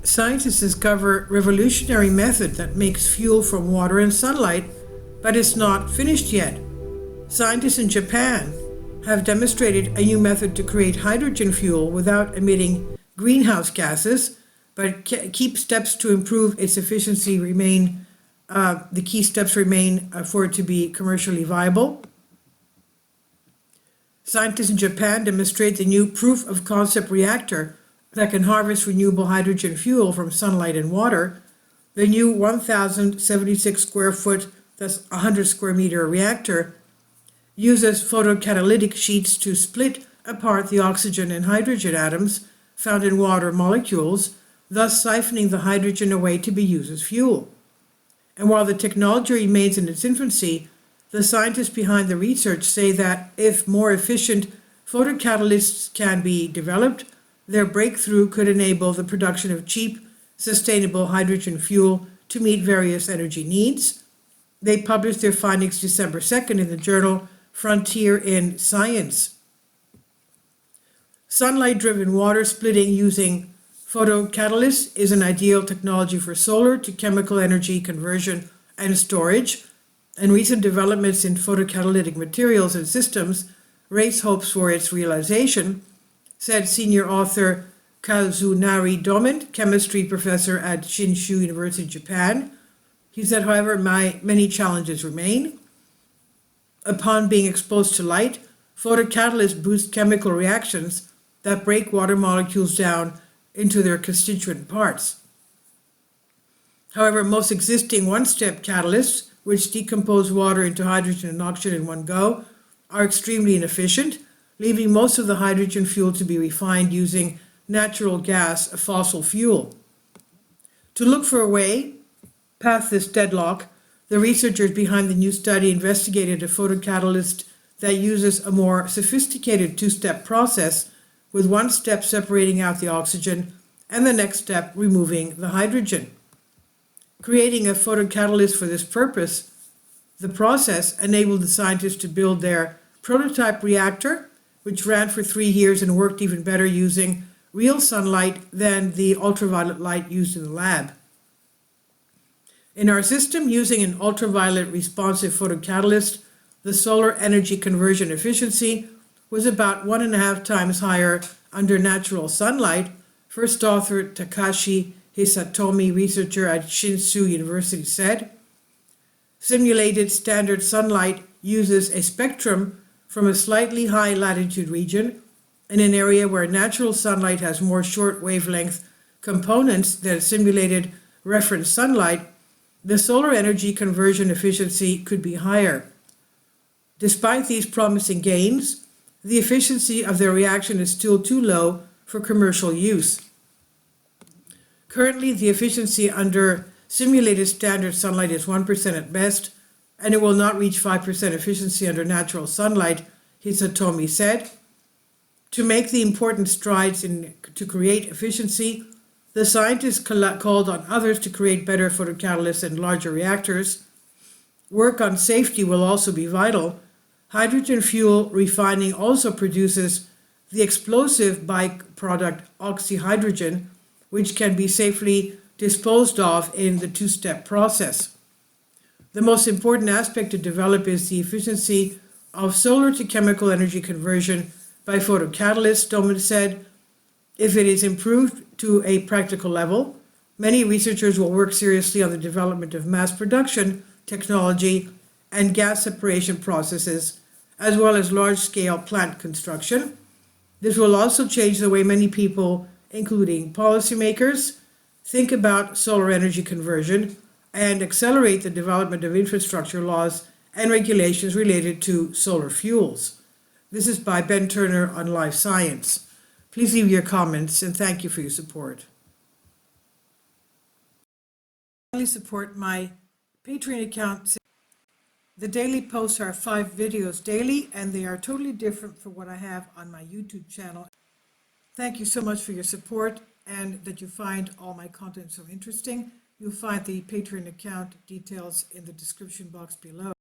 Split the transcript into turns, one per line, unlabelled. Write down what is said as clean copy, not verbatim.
Scientists discover revolutionary method that makes fuel from water and sunlight, but it's not finished yet. Scientists in Japan have demonstrated a new method to create hydrogen fuel without emitting greenhouse gases, but key steps to improve its efficiency remain. The key steps remain for it to be commercially viable. Scientists in Japan demonstrate the new proof of concept reactor that can harvest renewable hydrogen fuel from sunlight and water. The new 1,076 square foot, that's 100 square meter reactor, uses photocatalytic sheets to split apart the oxygen and hydrogen atoms found in water molecules, thus siphoning the hydrogen away to be used as fuel. And while the technology remains in its infancy, the scientists behind the research say that if more efficient photocatalysts can be developed, their breakthrough could enable the production of cheap, sustainable hydrogen fuel to meet various energy needs. They published their findings December 2nd in the journal Frontier in Science. Sunlight-driven water splitting using photocatalysts is an ideal technology for solar to chemical energy conversion and storage, and recent developments in photocatalytic materials and systems raise hopes for its realization, said senior author Kazunari Domint, chemistry professor at Shinshu University, Japan. He said, however, many challenges remain. Upon being exposed to light, photocatalysts boost chemical reactions that break water molecules down into their constituent parts. However, most existing one-step catalysts, which decompose water into hydrogen and oxygen in one go, are extremely inefficient, leaving most of the hydrogen fuel to be refined using natural gas, a fossil fuel. To look for a way past this deadlock, the researchers behind the new study investigated a photocatalyst that uses a more sophisticated two-step process, with one step separating out the oxygen and the next step removing the hydrogen. Creating a photocatalyst for this purpose, the process enabled the scientists to build their prototype reactor, which ran for 3 years and worked even better using real sunlight than the ultraviolet light used in the lab. In our system, using an ultraviolet responsive photocatalyst, the solar energy conversion efficiency was about 1.5 times higher under natural sunlight, first author Takashi Hisatomi, researcher at Shinshu University, said. Simulated standard sunlight uses a spectrum from a slightly high latitude region in an area where natural sunlight has more short wavelength components than simulated reference sunlight. The solar energy conversion efficiency could be higher. Despite these promising gains, the efficiency of their reaction is still too low for commercial use. Currently, the efficiency under simulated standard sunlight is 1% at best, and it will not reach 5% efficiency under natural sunlight, Hisatomi said. To make the important strides to create efficiency, the scientists called on others to create better photocatalysts and larger reactors. Work on safety will also be vital. Hydrogen fuel refining also produces the explosive byproduct oxyhydrogen, which can be safely disposed of in the two-step process. The most important aspect to develop is the efficiency of solar to chemical energy conversion by photocatalysts, Doman said. If it is improved to a practical level, many researchers will work seriously on the development of mass production technology and gas separation processes, as well as large-scale plant construction. This will also change the way many people, including policymakers, think about solar energy conversion and accelerate the development of infrastructure laws and regulations related to solar fuels. This is by Ben Turner on Life Science. Please leave your comments and thank you for your support. Please support my Patreon account. The daily posts are 5 videos daily, and they are totally different from what I have on my YouTube channel. Thank you so much for your support and that you find all my content so interesting. You'll find the Patreon account details in the description box below.